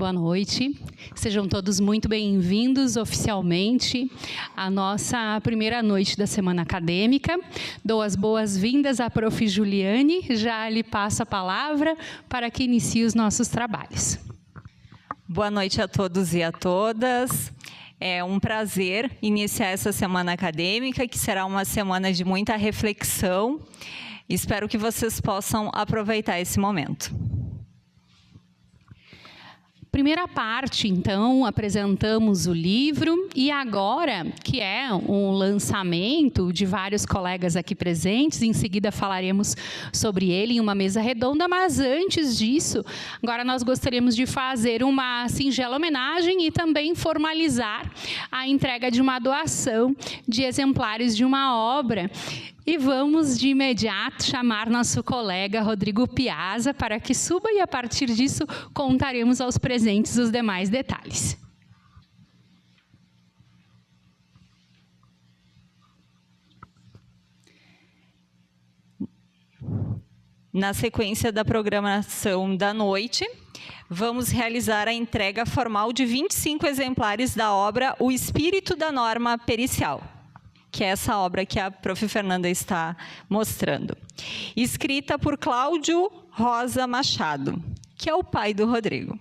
Boa noite. Sejam todos muito bem-vindos oficialmente à nossa primeira noite da Semana Acadêmica. Dou as boas-vindas à Prof. Juliane, já lhe passo a palavra para que inicie os nossos trabalhos. Boa noite a todos e a todas. É um prazer iniciar essa Semana Acadêmica, que será uma semana de muita reflexão. Espero que vocês possam aproveitar esse momento. Primeira parte, então, apresentamos o livro e agora, que é um lançamento de vários colegas aqui presentes, em seguida falaremos sobre ele em uma mesa redonda, mas antes disso, agora nós gostaríamos de fazer uma singela homenagem e também formalizar a entrega de uma doação de exemplares de uma obra. E vamos, de imediato, chamar nosso colega Rodrigo Piazza para que suba e, a partir disso, contaremos aos presentes os demais detalhes. Na sequência da programação da noite, vamos realizar a entrega formal de 25 exemplares da obra O Espírito da Norma Pericial, que é essa obra que a Prof. Fernanda está mostrando. Escrita por Cláudio Rosa Machado, que é o pai do Rodrigo.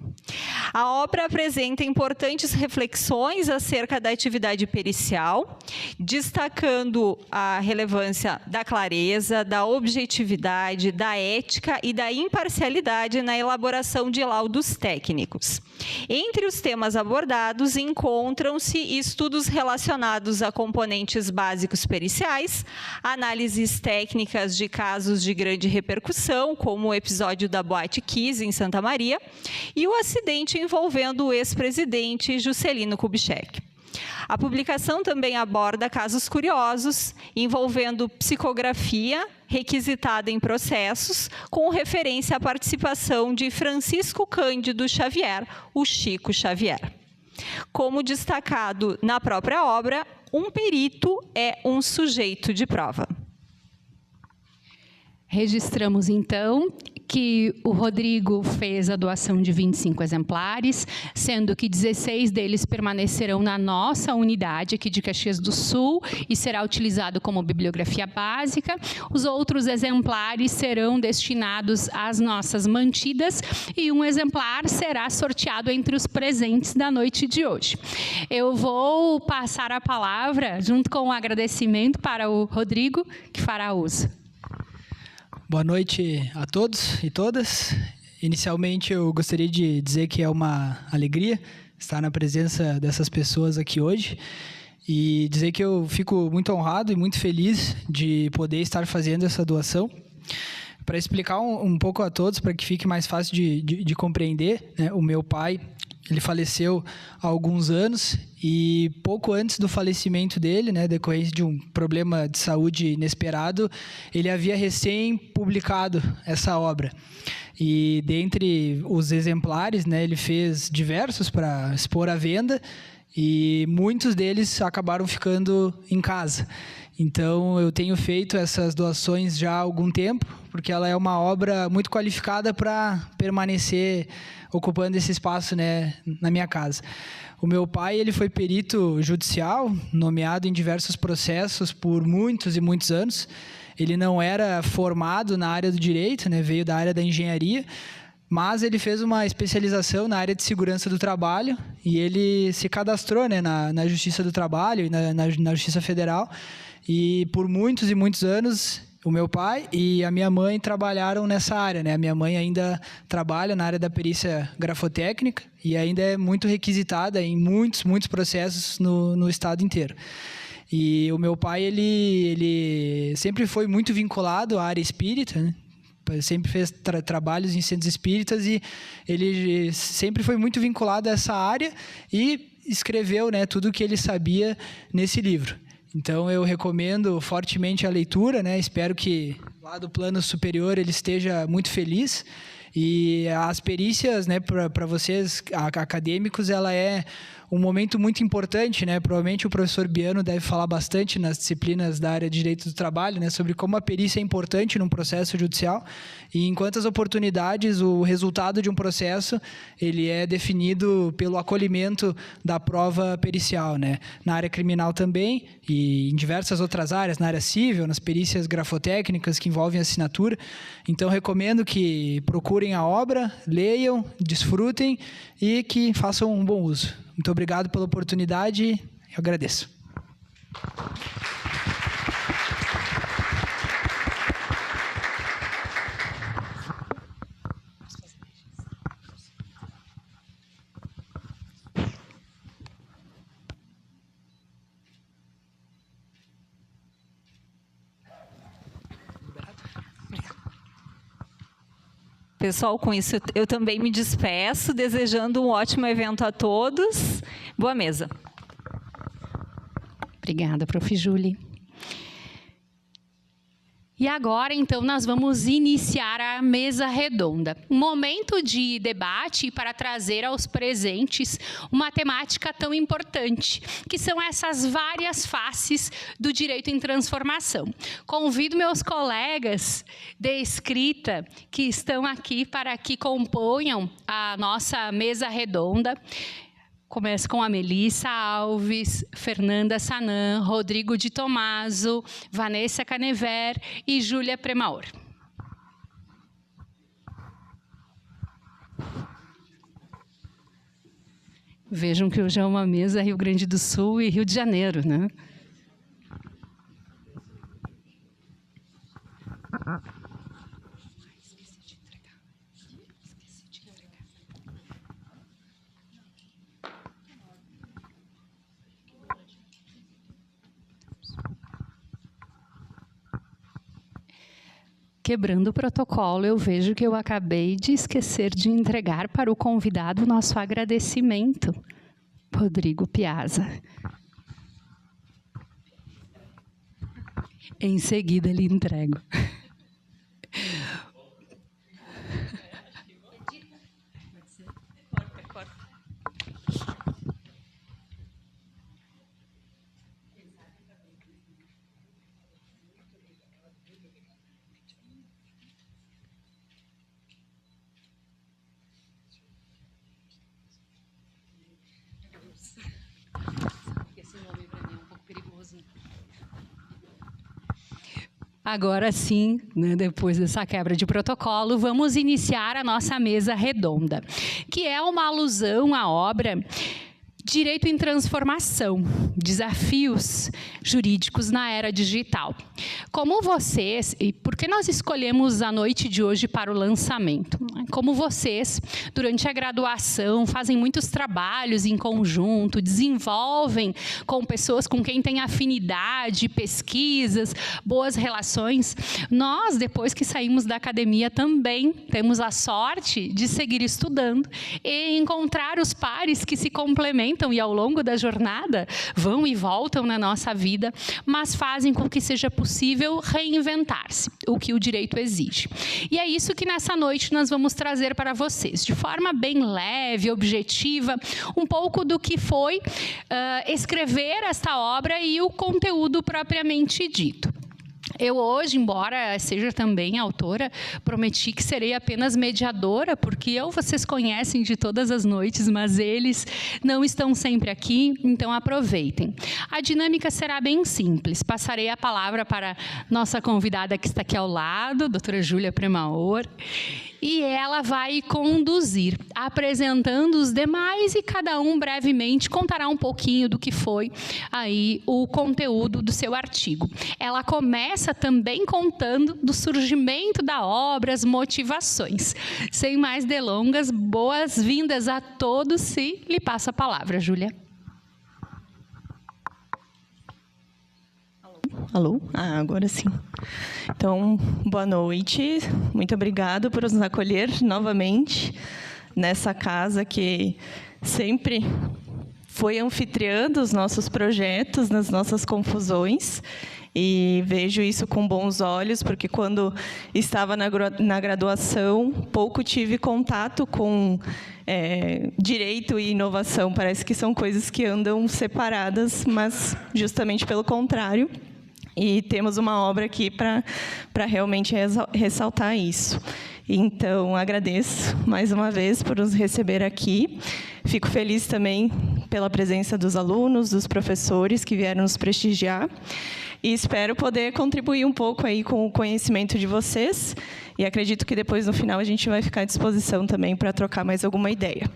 A obra apresenta importantes reflexões acerca da atividade pericial, destacando a relevância da clareza, da objetividade, da ética e da imparcialidade na elaboração de laudos técnicos. Entre os temas abordados encontram-se estudos relacionados a componentes básicos periciais, análises técnicas de casos de grande repercussão, como o episódio da Boate Kiss em Santa Maria, e o acidente envolvendo o ex-presidente Juscelino Kubitschek. A publicação também aborda casos curiosos envolvendo psicografia requisitada em processos, com referência à participação de Francisco Cândido Xavier, o Chico Xavier. Como destacado na própria obra, um perito é um sujeito de prova. Registramos, então, que o Rodrigo fez a doação de 25 exemplares, sendo que 16 deles permanecerão na nossa unidade aqui de Caxias do Sul e será utilizado como bibliografia básica. Os outros exemplares serão destinados às nossas mantidas e um exemplar será sorteado entre os presentes da noite de hoje. Eu vou passar a palavra, junto com o agradecimento, para o Rodrigo, que fará uso. Boa noite a todos e todas. Inicialmente, eu gostaria de dizer que é uma alegria estar na presença dessas pessoas aqui hoje e dizer que eu fico muito honrado e muito feliz de poder estar fazendo essa doação. Para explicar um pouco a todos, para que fique mais fácil de compreender, né, o meu pai, ele faleceu há alguns anos e pouco antes do falecimento dele, né, decorrência de um problema de saúde inesperado, ele havia recém-publicado essa obra. E dentre os exemplares, né, ele fez diversos para expor à venda e muitos deles acabaram ficando em casa. Então, eu tenho feito essas doações já há algum tempo, porque ela é uma obra muito qualificada para permanecer ocupando esse espaço, né, na minha casa. O meu pai, ele foi perito judicial, nomeado em diversos processos por muitos e muitos anos. Ele não era formado na área do direito, né, veio da área da engenharia, mas ele fez uma especialização na área de segurança do trabalho e ele se cadastrou, né, na Justiça do Trabalho e na Justiça Federal. E por muitos e muitos anos, o meu pai e a minha mãe trabalharam nessa área, né? A minha mãe ainda trabalha na área da perícia grafotécnica e ainda é muito requisitada em muitos processos no estado inteiro. E o meu pai, ele sempre foi muito vinculado à área espírita, né? Sempre fez trabalhos em centros espíritas e ele sempre foi muito vinculado a essa área e escreveu, né, tudo o que ele sabia nesse livro. Então, eu recomendo fortemente a leitura, né? Espero que lá do plano superior ele esteja muito feliz E as perícias, né, para vocês acadêmicos, ela é um momento muito importante, né? Provavelmente o professor Biano deve falar bastante nas disciplinas da área de direito do trabalho, né, sobre como a perícia é importante num processo judicial e em quantas oportunidades o resultado de um processo ele é definido pelo acolhimento da prova pericial, né? Na área criminal também e em diversas outras áreas, na área civil, nas perícias grafotécnicas que envolvem assinatura. Então, recomendo que procurem a obra, leiam, desfrutem e que façam um bom uso. Muito obrigado pela oportunidade, eu agradeço. Pessoal, com isso eu também me despeço, desejando um ótimo evento a todos. Boa mesa. Obrigada, Prof. Júlia. E agora, então, nós vamos iniciar a mesa redonda. Um momento de debate para trazer aos presentes uma temática tão importante, que são essas várias faces do direito em transformação. Convido meus colegas de escrita que estão aqui para que componham a nossa mesa redonda. Começo com a Melissa Alves, Fernanda Sanan, Rodrigo de Tomaso, Vanessa Canever e Júlia Premaor. Vejam que hoje é uma mesa Rio Grande do Sul e Rio de Janeiro, né? Quebrando o protocolo, eu vejo que eu acabei de esquecer de entregar para o convidado o nosso agradecimento, Rodrigo Piazza. Em seguida, lhe entrego. Agora sim, né, depois dessa quebra de protocolo, vamos iniciar a nossa mesa redonda, que é uma alusão à obra Direito em Transformação, Desafios Jurídicos na Era Digital. Como vocês, e por que nós escolhemos a noite de hoje para o lançamento? Como vocês, durante a graduação, fazem muitos trabalhos em conjunto, desenvolvem com pessoas com quem têm afinidade, pesquisas, boas relações, nós, depois que saímos da academia, também temos a sorte de seguir estudando e encontrar os pares que se complementam e ao longo da jornada vão e voltam na nossa vida, mas fazem com que seja possível reinventar-se, o que o direito exige. E é isso que nessa noite nós vamos trazer para vocês, de forma bem leve, objetiva, um pouco do que foi escrever esta obra e o conteúdo propriamente dito. Eu hoje, embora seja também autora, prometi que serei apenas mediadora, porque vocês conhecem de todas as noites, mas eles não estão sempre aqui, então aproveitem. A dinâmica será bem simples. Passarei a palavra para nossa convidada que está aqui ao lado, doutora Júlia Premaor, e ela vai conduzir, apresentando os demais e cada um brevemente contará um pouquinho do que foi aí o conteúdo do seu artigo. Ela começa também contando do surgimento da obra, as motivações. Sem mais delongas, boas-vindas a todos e lhe passo a palavra, Júlia. Alô? Agora sim. Então, boa noite. Muito obrigado por nos acolher novamente nessa casa que sempre foi anfitriã dos nossos projetos, nas nossas confusões. E vejo isso com bons olhos, porque quando estava na graduação, pouco tive contato com direito e inovação. Parece que são coisas que andam separadas, mas justamente pelo contrário. E temos uma obra aqui para realmente ressaltar isso. Então, agradeço mais uma vez por nos receber aqui. Fico feliz também pela presença dos alunos, dos professores que vieram nos prestigiar. E espero poder contribuir um pouco aí com o conhecimento de vocês. E acredito que depois, no final, a gente vai ficar à disposição também para trocar mais alguma ideia.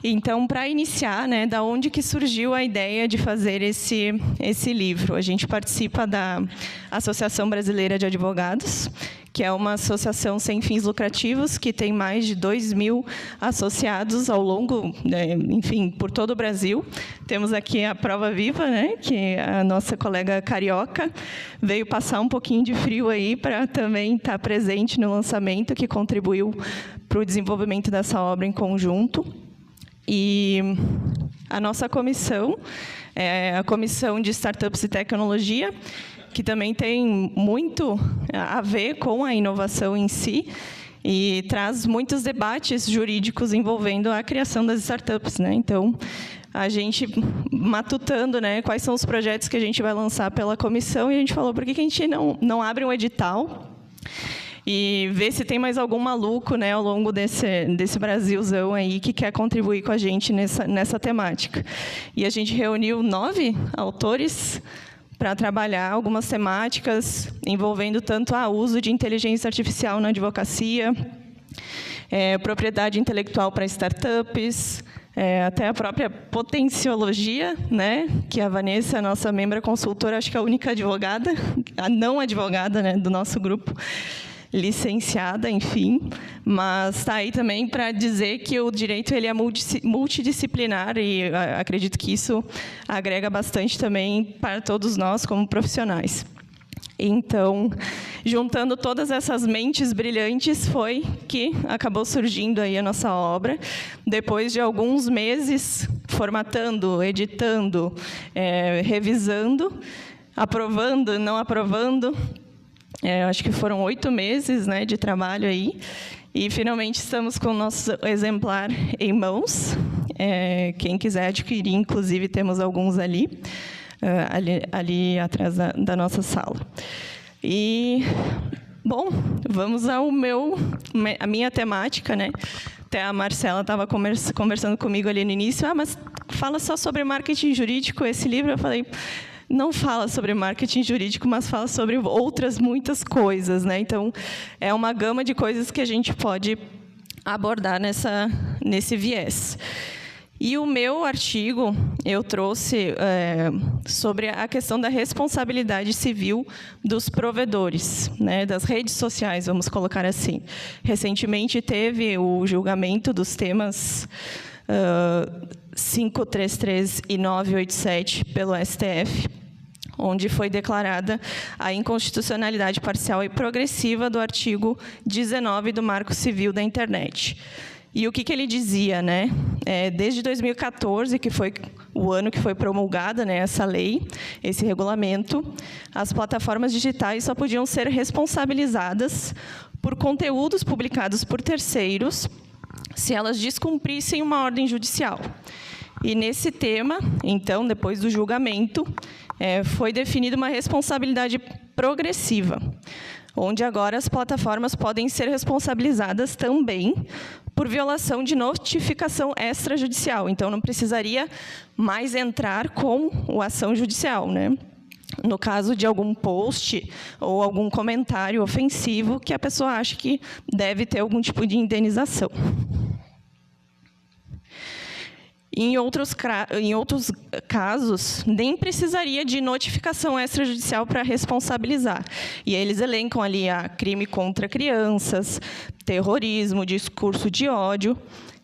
Então, para iniciar, né, da onde que surgiu a ideia de fazer esse livro? A gente participa da Associação Brasileira de Advogados, que é uma associação sem fins lucrativos, que tem mais de 2.000 associados ao longo, enfim, por todo o Brasil. Temos aqui a prova viva, né, que a nossa colega carioca veio passar um pouquinho de frio aí para também estar presente no lançamento, que contribuiu para o desenvolvimento dessa obra em conjunto. E a nossa comissão é a Comissão de Startups e Tecnologia, que também tem muito a ver com a inovação em si e traz muitos debates jurídicos envolvendo a criação das startups, né? Então, a gente matutando, né, quais são os projetos que a gente vai lançar pela comissão, e a gente falou, por que a gente não abre um edital e ver se tem mais algum maluco, né, ao longo desse Brasilzão aí que quer contribuir com a gente nessa temática. E a gente reuniu 9 autores para trabalhar algumas temáticas envolvendo tanto o uso de inteligência artificial na advocacia, propriedade intelectual para startups, até a própria potenciologia, né, que a Vanessa, nossa membra consultora, acho que é a única advogada, a não advogada, né, do nosso grupo, licenciada, enfim, mas está aí também para dizer que o direito ele é multidisciplinar e acredito que isso agrega bastante também para todos nós como profissionais. Então, juntando todas essas mentes brilhantes, foi que acabou surgindo aí a nossa obra, depois de alguns meses formatando, editando, revisando, aprovando, não aprovando. Acho que foram 8 meses, né, de trabalho aí, e finalmente estamos com o nosso exemplar em mãos. Quem quiser adquirir, inclusive, temos alguns ali atrás da nossa sala. E, bom, vamos a minha temática, né? Até a Marcela estava conversando comigo ali no início, mas fala só sobre marketing jurídico esse livro. Eu falei, não fala sobre marketing jurídico, mas fala sobre outras muitas coisas, né? Então, é uma gama de coisas que a gente pode abordar nesse viés. E o meu artigo, eu trouxe sobre a questão da responsabilidade civil dos provedores, né, das redes sociais, vamos colocar assim. Recentemente teve o julgamento dos temas 533 e 987 pelo STF, onde foi declarada a inconstitucionalidade parcial e progressiva do artigo 19 do Marco Civil da Internet. E o que ele dizia, né? Desde 2014, que foi o ano que foi promulgada, né, essa lei, esse regulamento, as plataformas digitais só podiam ser responsabilizadas por conteúdos publicados por terceiros se elas descumprissem uma ordem judicial. E nesse tema, então, depois do julgamento, foi definida uma responsabilidade progressiva, onde agora as plataformas podem ser responsabilizadas também por violação de notificação extrajudicial. Então, não precisaria mais entrar com a ação judicial, né? No caso de algum post ou algum comentário ofensivo que a pessoa acha que deve ter algum tipo de indenização. Em outros casos, nem precisaria de notificação extrajudicial para responsabilizar. E eles elencam ali a crime contra crianças, terrorismo, discurso de ódio,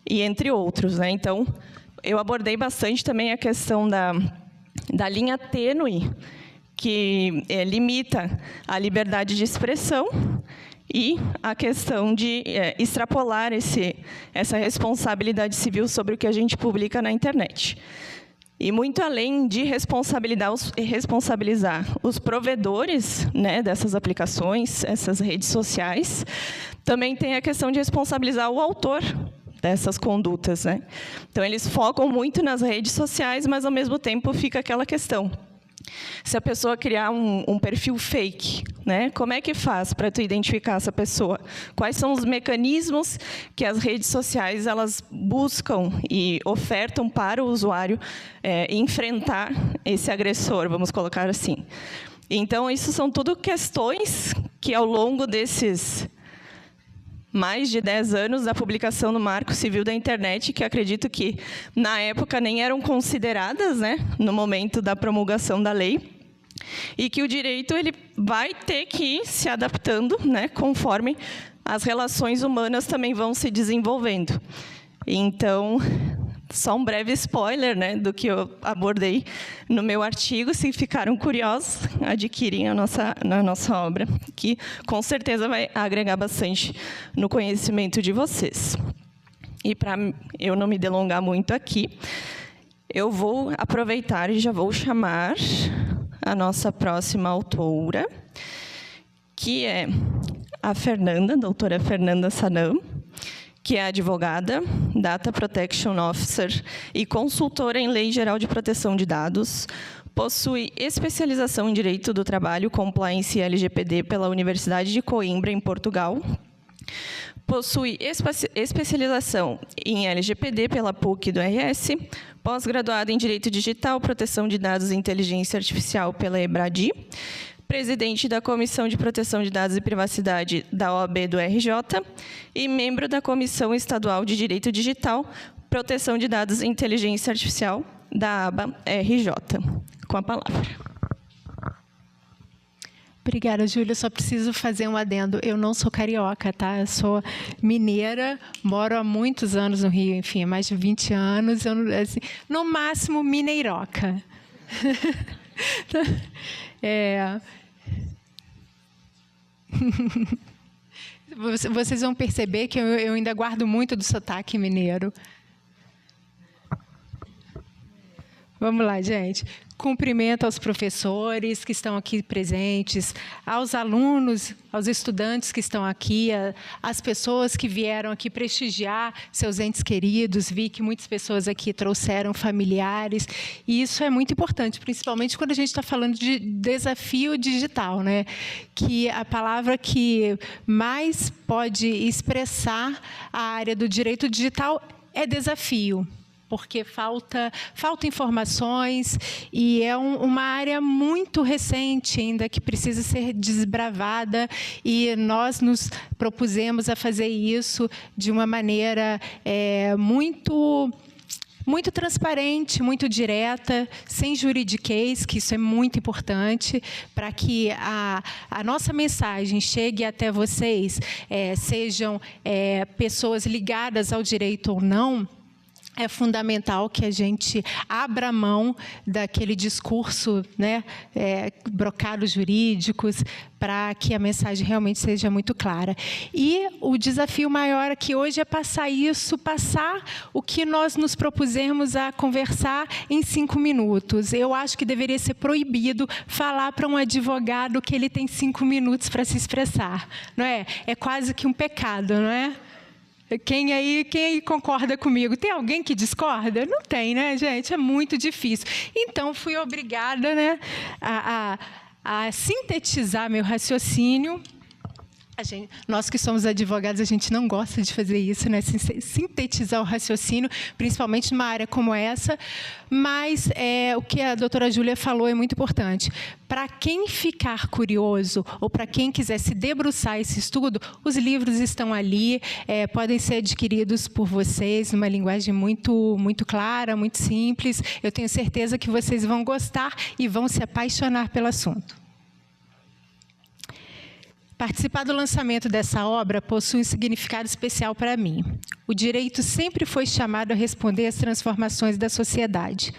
e entre outros, né? Então, eu abordei bastante também a questão da linha tênue, que limita a liberdade de expressão, e a questão de extrapolar essa responsabilidade civil sobre o que a gente publica na internet. E muito além de responsabilizar os provedores, né, dessas aplicações, essas redes sociais, também tem a questão de responsabilizar o autor dessas condutas, né? Então, eles focam muito nas redes sociais, mas, ao mesmo tempo, fica aquela questão. Se a pessoa criar um perfil fake, né, como é que faz para tu identificar essa pessoa? Quais são os mecanismos que as redes sociais elas buscam e ofertam para o usuário enfrentar esse agressor, vamos colocar assim. Então, isso são tudo questões que, ao longo desses mais de 10 anos da publicação do Marco Civil da Internet, que acredito que, na época, nem eram consideradas, né, no momento da promulgação da lei, e que o direito ele vai ter que ir se adaptando, né, conforme as relações humanas também vão se desenvolvendo. Então, só um breve spoiler, né, do que eu abordei no meu artigo. Se ficaram curiosos, adquirem na nossa obra, que com certeza vai agregar bastante no conhecimento de vocês. E para eu não me delongar muito aqui, eu vou aproveitar e já vou chamar a nossa próxima autora, que é a doutora Fernanda Sanam, que é advogada, Data Protection Officer e consultora em Lei Geral de Proteção de Dados, possui especialização em Direito do Trabalho, Compliance e LGPD pela Universidade de Coimbra, em Portugal, possui especialização em LGPD pela PUC do RS, pós-graduada em Direito Digital, Proteção de Dados e Inteligência Artificial pela EBRADI, presidente da Comissão de Proteção de Dados e Privacidade da OAB do RJ e membro da Comissão Estadual de Direito Digital, Proteção de Dados e Inteligência Artificial da aba RJ. Com a palavra. Obrigada, Júlia. Só preciso fazer um adendo. Eu não sou carioca, tá? Eu sou mineira, moro há muitos anos no Rio, enfim, mais de 20 anos. Eu, assim, no máximo, mineiroca. Vocês vão perceber que eu ainda guardo muito do sotaque mineiro. Vamos lá, gente. Cumprimento aos professores que estão aqui presentes, aos alunos, aos estudantes que estão aqui, às pessoas que vieram aqui prestigiar seus entes queridos. Vi que muitas pessoas aqui trouxeram familiares, e isso é muito importante, principalmente quando a gente está falando de desafio digital, né? Que a palavra que mais pode expressar a área do direito digital é desafio, porque falta informações e é uma área muito recente ainda que precisa ser desbravada, e nós nos propusemos a fazer isso de uma maneira muito transparente, muito direta, sem juridiquês, que isso é muito importante, para que a nossa mensagem chegue até vocês, sejam pessoas ligadas ao direito ou não. É fundamental que a gente abra mão daquele discurso, né, brocados jurídicos, para que a mensagem realmente seja muito clara. E o desafio maior aqui hoje é passar o que nós nos propusemos a conversar em 5 minutos. Eu acho que deveria ser proibido falar para um advogado que ele tem 5 minutos para se expressar, não é? É quase que um pecado, não é? Quem aí concorda comigo? Tem alguém que discorda? Não tem, né, gente? É muito difícil. Então, fui obrigada, né, a sintetizar meu raciocínio. Nós que somos advogados, a gente não gosta de fazer isso, né? Sintetizar o raciocínio, principalmente numa área como essa, mas o que a doutora Júlia falou é muito importante. Para quem ficar curioso ou para quem quiser se debruçar esse estudo, os livros estão ali, podem ser adquiridos por vocês numa linguagem muito clara, muito simples. Eu tenho certeza que vocês vão gostar e vão se apaixonar pelo assunto. Participar do lançamento dessa obra possui um significado especial para mim. O direito sempre foi chamado a responder às transformações da sociedade.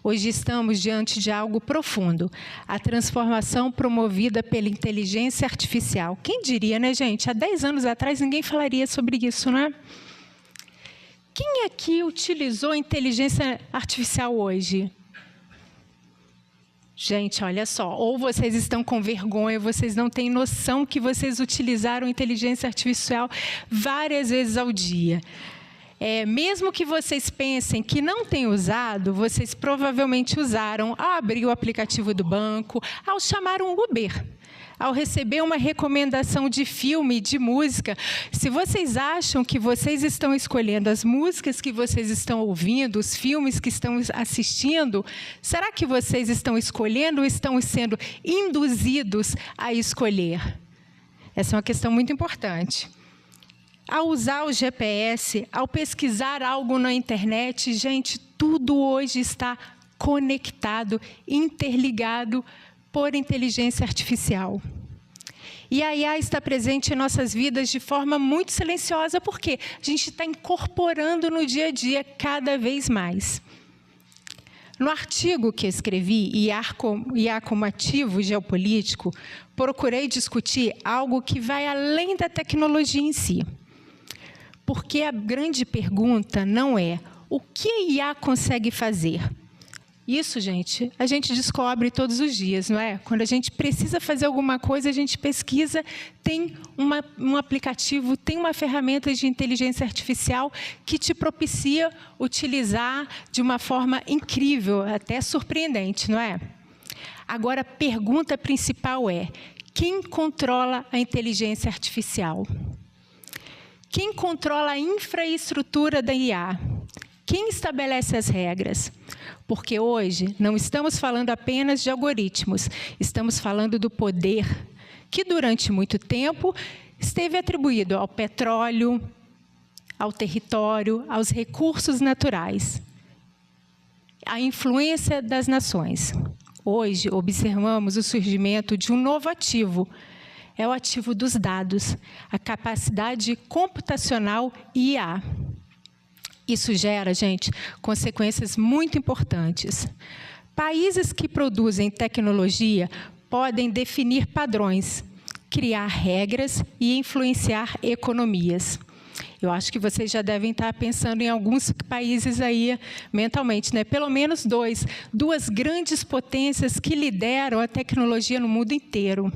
Hoje estamos diante de algo profundo, a transformação promovida pela inteligência artificial. Quem diria, né, gente? Há 10 anos atrás ninguém falaria sobre isso, não é? Quem aqui utilizou inteligência artificial hoje? Gente, olha só, ou vocês estão com vergonha, vocês não têm noção que vocês utilizaram inteligência artificial várias vezes ao dia. Mesmo que vocês pensem que não têm usado, vocês provavelmente usaram ao abrir o aplicativo do banco, ao chamar um Uber, ao receber uma recomendação de filme, de música. Se vocês acham que vocês estão escolhendo as músicas que vocês estão ouvindo, os filmes que estão assistindo, será que vocês estão escolhendo ou estão sendo induzidos a escolher? Essa é uma questão muito importante. Ao usar o GPS, ao pesquisar algo na internet, gente, tudo hoje está conectado, interligado por inteligência artificial. E a IA está presente em nossas vidas de forma muito silenciosa, porque a gente está incorporando no dia a dia cada vez mais. No artigo que escrevi, IA como ativo geopolítico, procurei discutir algo que vai além da tecnologia em si. Porque a grande pergunta não é o que a IA consegue fazer. Isso, gente, a gente descobre todos os dias, não é? Quando a gente precisa fazer alguma coisa, a gente pesquisa, tem um aplicativo, tem uma ferramenta de inteligência artificial que te propicia utilizar de uma forma incrível, até surpreendente, não é? Agora, a pergunta principal é: quem controla a inteligência artificial? Quem controla a infraestrutura da IA? Quem estabelece as regras? Porque hoje não estamos falando apenas de algoritmos, estamos falando do poder que durante muito tempo esteve atribuído ao petróleo, ao território, aos recursos naturais, à influência das nações. Hoje observamos o surgimento de um novo ativo. É o ativo dos dados, a capacidade computacional IA. Isso gera, gente, consequências muito importantes. Países que produzem tecnologia podem definir padrões, criar regras e influenciar economias. Eu acho que vocês já devem estar pensando em alguns países aí mentalmente, né? Pelo menos duas grandes potências que lideram a tecnologia no mundo inteiro.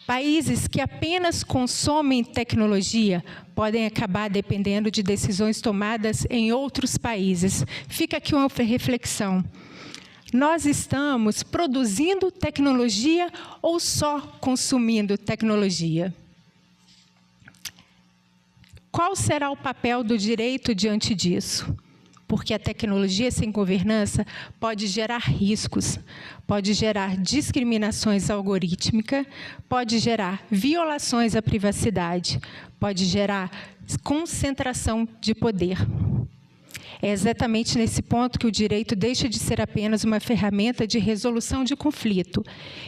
Países que apenas consomem tecnologia podem acabar dependendo de decisões tomadas em outros países. Fica aqui uma reflexão. Nós estamos produzindo tecnologia ou só consumindo tecnologia? Qual será o papel do direito diante disso? Porque a tecnologia sem governança pode gerar riscos, pode gerar discriminações algorítmicas, pode gerar violações à privacidade, pode gerar concentração de poder. É exatamente nesse ponto que o direito deixa de ser apenas uma ferramenta de resolução de conflito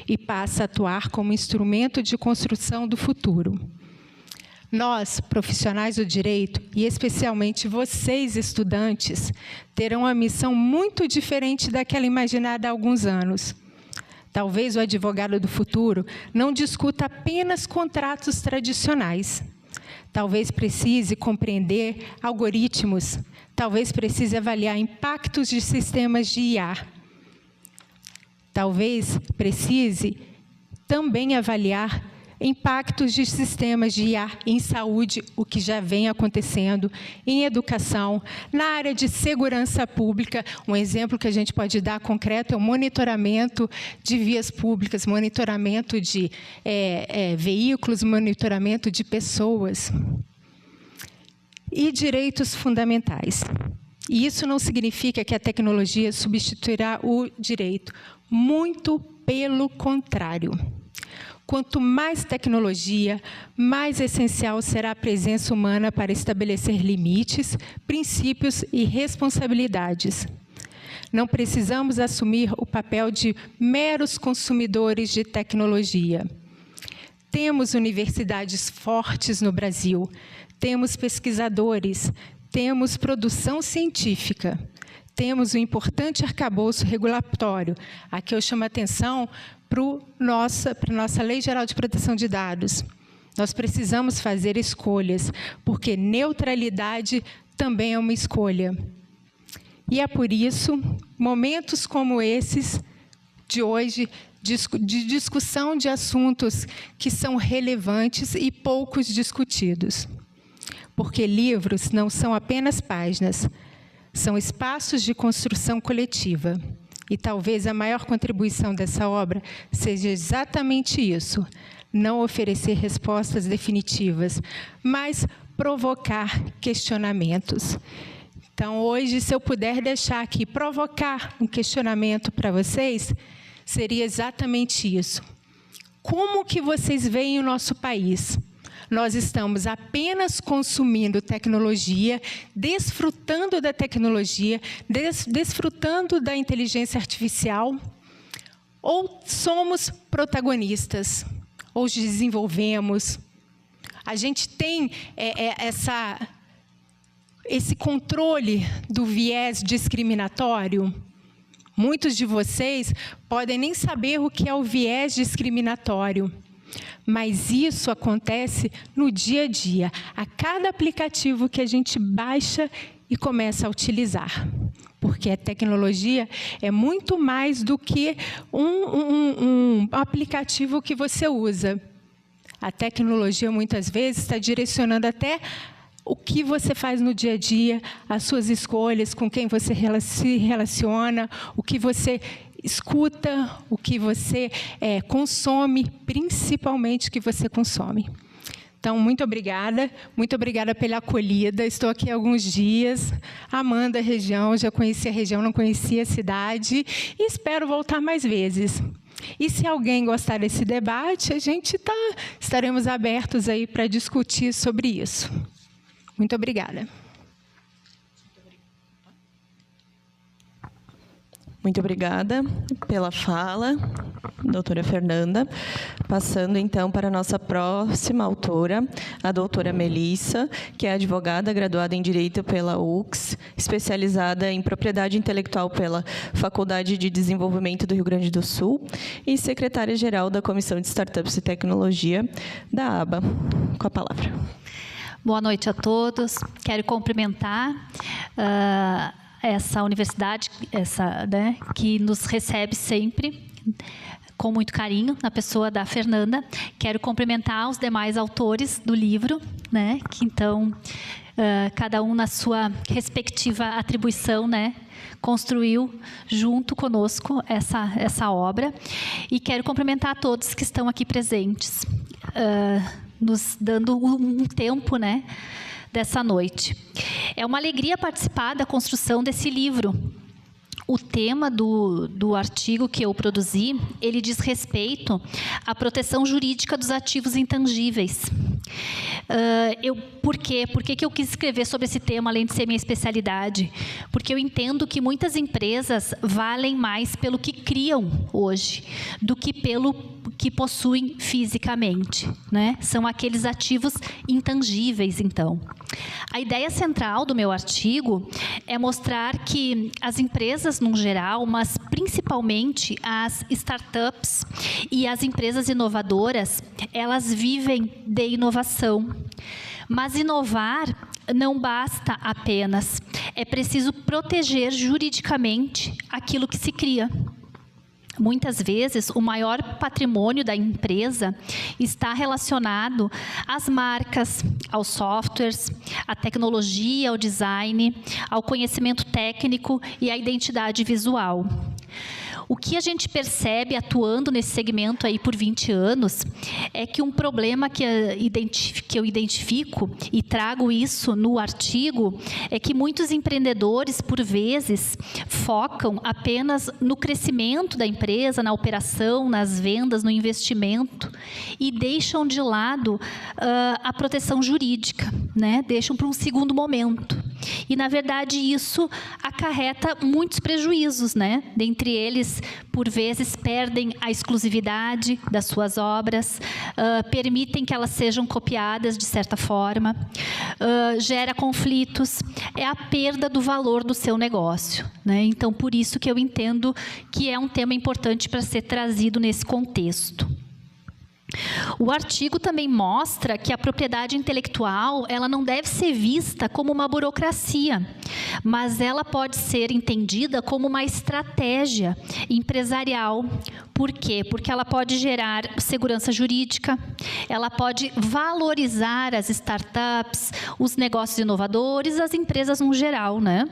e passa a atuar como instrumento de construção do futuro. Nós, profissionais do direito, e especialmente vocês, estudantes, terão uma missão muito diferente daquela imaginada há alguns anos. Talvez o advogado do futuro não discuta apenas contratos tradicionais. Talvez precise compreender algoritmos. Talvez precise avaliar impactos de sistemas de IA. Talvez precise também avaliar impactos de sistemas de IA em saúde, o que já vem acontecendo, em educação, na área de segurança pública. Um exemplo que a gente pode dar concreto é o monitoramento de vias públicas, monitoramento de veículos, monitoramento de pessoas. E direitos fundamentais. E isso não significa que a tecnologia substituirá o direito. Muito pelo contrário. Quanto mais tecnologia, mais essencial será a presença humana para estabelecer limites, princípios e responsabilidades. Não precisamos assumir o papel de meros consumidores de tecnologia. Temos universidades fortes no Brasil, temos pesquisadores, temos produção científica, temos um importante arcabouço regulatório. Aqui eu chamo a atenção para a nossa Lei Geral de Proteção de Dados. Nós precisamos fazer escolhas, porque neutralidade também é uma escolha. E é por isso, momentos como esses de hoje, de discussão de assuntos que são relevantes e poucos discutidos. Porque livros não são apenas páginas, são espaços de construção coletiva. E talvez a maior contribuição dessa obra seja exatamente isso, não oferecer respostas definitivas, mas provocar questionamentos. Então, hoje, se eu puder deixar aqui, provocar um questionamento para vocês, seria exatamente isso. Como que vocês veem o nosso país? Nós estamos apenas consumindo tecnologia, desfrutando da tecnologia, desfrutando da inteligência artificial, ou somos protagonistas, ou desenvolvemos? A gente tem esse controle do viés discriminatório? Muitos de vocês podem nem saber o que é o viés discriminatório, mas isso acontece no dia a dia, a cada aplicativo que a gente baixa e começa a utilizar. Porque a tecnologia é muito mais do que um aplicativo que você usa. A tecnologia, muitas vezes, está direcionando até o que você faz no dia a dia, as suas escolhas, com quem você se relaciona, o que você escuta, o que você consome, principalmente o que você consome. Então, muito obrigada pela acolhida. Estou aqui há alguns dias, amando a região, já conheci a região, não conhecia a cidade, e espero voltar mais vezes. E se alguém gostar desse debate, estaremos abertos aí para discutir sobre isso. Muito obrigada. Muito obrigada pela fala, doutora Fernanda. Passando, então, para a nossa próxima autora, a doutora Melissa, que é advogada graduada em Direito pela UX, especializada em Propriedade Intelectual pela Faculdade de Desenvolvimento do Rio Grande do Sul e secretária-geral da Comissão de Startups e Tecnologia da ABA. Com a palavra. Boa noite a todos. Quero cumprimentar essa universidade, que nos recebe sempre com muito carinho, na pessoa da Fernanda. Quero cumprimentar os demais autores do livro, que então, cada um na sua respectiva atribuição, construiu junto conosco essa obra. E quero cumprimentar a todos que estão aqui presentes, nos dando um tempo, dessa noite. É uma alegria participar da construção desse livro. O tema do artigo que eu produzi, ele diz respeito à proteção jurídica dos ativos intangíveis. Por quê? Por que eu quis escrever sobre esse tema, além de ser minha especialidade? Porque eu entendo que muitas empresas valem mais pelo que criam hoje, do que pelo que possuem fisicamente, São aqueles ativos intangíveis, então. A ideia central do meu artigo é mostrar que as empresas, no geral, mas principalmente as startups e as empresas inovadoras, elas vivem de inovação. Mas inovar não basta apenas, é preciso proteger juridicamente aquilo que se cria. Muitas vezes, o maior patrimônio da empresa está relacionado às marcas, aos softwares, à tecnologia, ao design, ao conhecimento técnico e à identidade visual. O que a gente percebe atuando nesse segmento aí por 20 anos é que um problema que eu identifico e trago isso no artigo é que muitos empreendedores, por vezes, focam apenas no crescimento da empresa, na operação, nas vendas, no investimento e deixam de lado a proteção jurídica, Deixam para um segundo momento. E, na verdade, isso acarreta muitos prejuízos, Dentre eles, por vezes, perdem a exclusividade das suas obras, permitem que elas sejam copiadas de certa forma, gera conflitos, é a perda do valor do seu negócio, Então, por isso que eu entendo que é um tema importante para ser trazido nesse contexto. O artigo também mostra que a propriedade intelectual, ela não deve ser vista como uma burocracia, mas ela pode ser entendida como uma estratégia empresarial. Por quê? Porque ela pode gerar segurança jurídica, ela pode valorizar as startups, os negócios inovadores, as empresas no geral, né?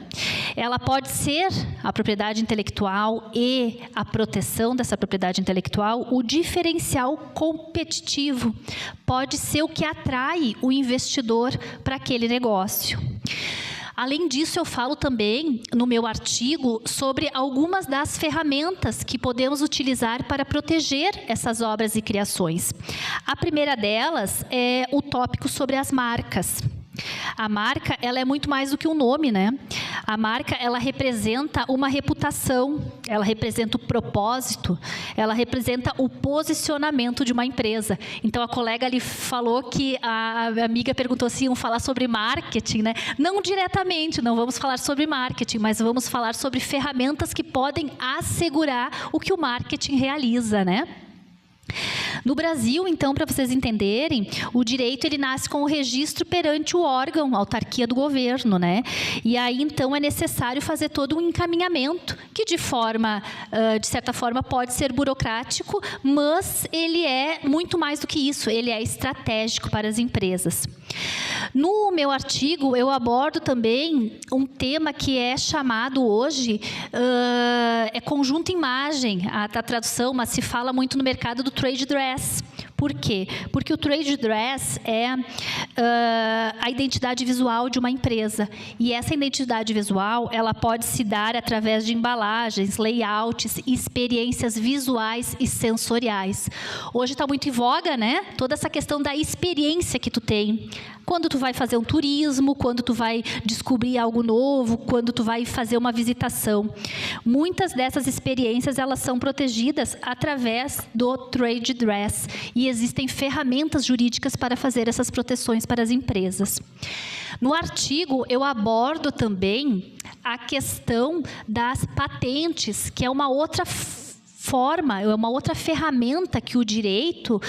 Ela pode ser, a propriedade intelectual e a proteção dessa propriedade intelectual, o diferencial competitivo. Pode ser o que atrai o investidor para aquele negócio. Além disso, eu falo também no meu artigo sobre algumas das ferramentas que podemos utilizar para proteger essas obras e criações. A primeira delas é o tópico sobre as marcas. A marca, ela é muito mais do que um nome, né? A marca, ela representa uma reputação, ela representa o propósito, ela representa o posicionamento de uma empresa. Então, a colega ali falou que a amiga perguntou se iam falar sobre marketing, né? Não diretamente, não vamos falar sobre marketing, mas vamos falar sobre ferramentas que podem assegurar o que o marketing realiza, né? No Brasil, então, para vocês entenderem, o direito ele nasce com o registro perante o órgão, a autarquia do governo, né? E aí, então, é necessário fazer todo um encaminhamento, que de certa forma, pode ser burocrático, mas ele é muito mais do que isso, ele é estratégico para as empresas. No meu artigo, eu abordo também um tema que é chamado hoje, é conjunto imagem, a tradução, mas se fala muito no mercado do trade dress. Por quê? Porque o trade dress é a identidade visual de uma empresa. E essa identidade visual, ela pode se dar através de embalagens, layouts, experiências visuais e sensoriais. Hoje está muito em voga, né? Toda essa questão da experiência que tu tem. Quando tu vai fazer um turismo, quando tu vai descobrir algo novo, quando tu vai fazer uma visitação. Muitas dessas experiências, elas são protegidas através do trade dress. E existem ferramentas jurídicas para fazer essas proteções para as empresas. No artigo, eu abordo também a questão das patentes, que é uma outra forma, é uma outra ferramenta que o direito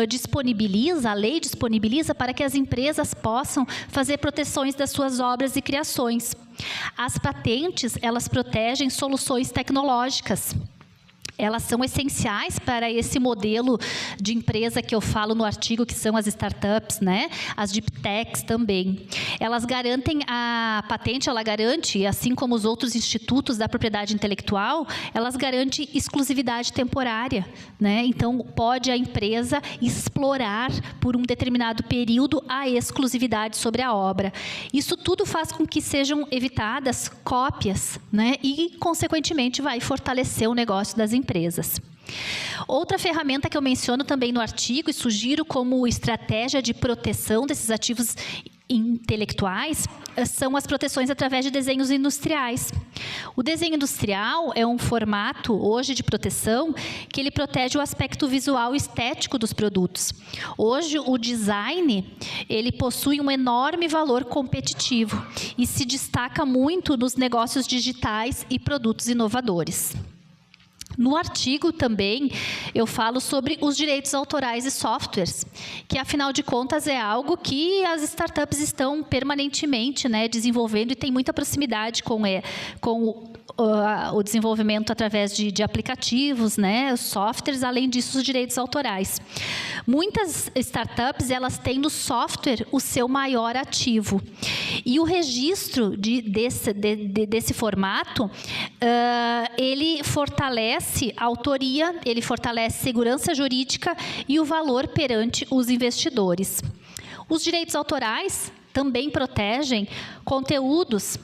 disponibiliza, a lei disponibiliza para que as empresas possam fazer proteções das suas obras e criações. As patentes, elas protegem soluções tecnológicas. Elas são essenciais para esse modelo de empresa que eu falo no artigo, que são as startups, né? As deep techs também. Elas garantem, a patente, ela garante, assim como os outros institutos da propriedade intelectual, elas garantem exclusividade temporária, né? Então, pode a empresa explorar por um determinado período a exclusividade sobre a obra. Isso tudo faz com que sejam evitadas cópias, né? E, consequentemente, vai fortalecer o negócio das empresas. Outra ferramenta que eu menciono também no artigo e sugiro como estratégia de proteção desses ativos intelectuais são as proteções através de desenhos industriais. O desenho industrial é um formato hoje de proteção que ele protege o aspecto visual e estético dos produtos. Hoje o design ele possui um enorme valor competitivo e se destaca muito nos negócios digitais e produtos inovadores. No artigo também eu falo sobre os direitos autorais e softwares, que afinal de contas é algo que as startups estão permanentemente, né, desenvolvendo e tem muita proximidade com o desenvolvimento através de aplicativos, né, softwares, além disso os direitos autorais. Muitas startups elas têm no software o seu maior ativo e o registro desse formato ele fortalece a autoria, ele fortalece segurança jurídica e o valor perante os investidores. Os direitos autorais também protegem conteúdos,